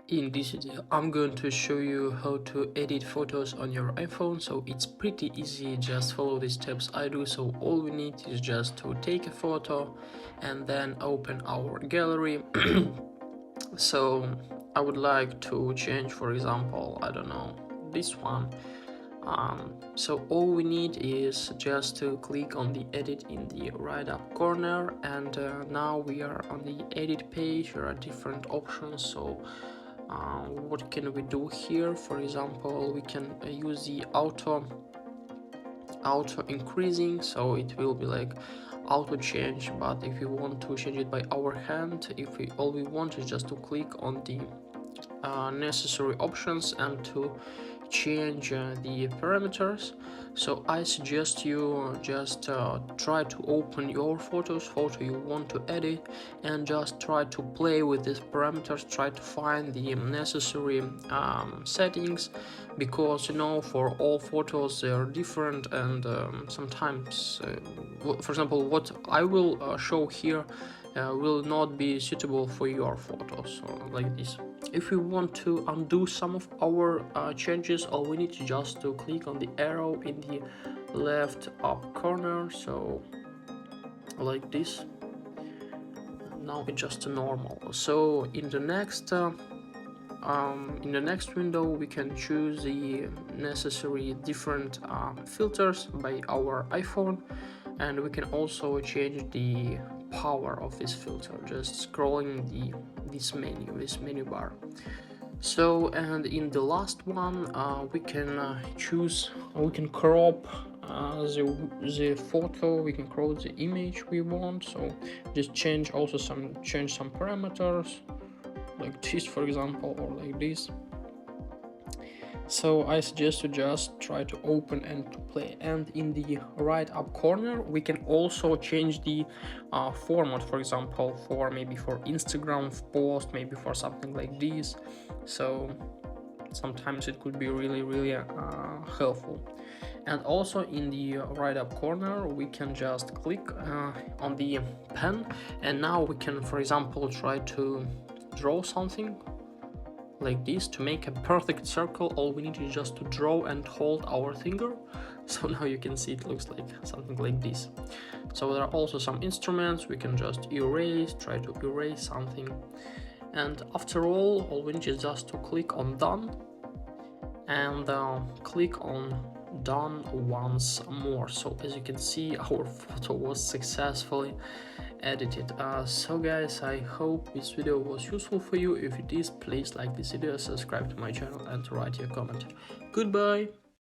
In this video, I'm going to show you how to edit photos on your iPhone. So it's pretty easy, just follow the steps I do. So all we need is just to take a photo and then open our gallery. So I would like to change, for example, I don't know, this one. So all we need is just to click on the edit in the right up corner, and now we are on the edit page. There are different options. So what can we do here? For example, we can use the auto increasing, so it will be like auto change. But if we want to change it by our hand, all we want is just to click on the necessary options and to change the parameters. So I suggest you just try to open your photo you want to edit and just try to play with these parameters, try to find the necessary settings, because for all photos they are different, and sometimes for example what I will show here will not be suitable for your photos, or like this. If we want to undo some of our changes, all we need to just to click on the arrow in the left up corner, so like this. Now it's just normal. So in the next window we can choose the necessary different filters by our iPhone, and we can also change the power of this filter just scrolling this menu bar. So, and in the last one we can crop the photo, we can crop the image we want. So just change some parameters like this, for example, or like this. So I suggest to just try to open and to play. And in the right up corner we can also change the format, for example, for Instagram post, maybe for something like this. So sometimes it could be really helpful. And also in the right up corner we can just click on the pen, and now we can, for example, try to draw something like this. To make a perfect circle, all we need is just to draw and hold our finger. So now you can see it looks like something like this. So there are also some instruments we can just try to erase something. And after all we need is just to click on done, and click on done once more. So as you can see, our photo was successfully edited. So guys, I hope this video was useful for you. If it is, please like this video, subscribe to my channel, and write your comment. Goodbye.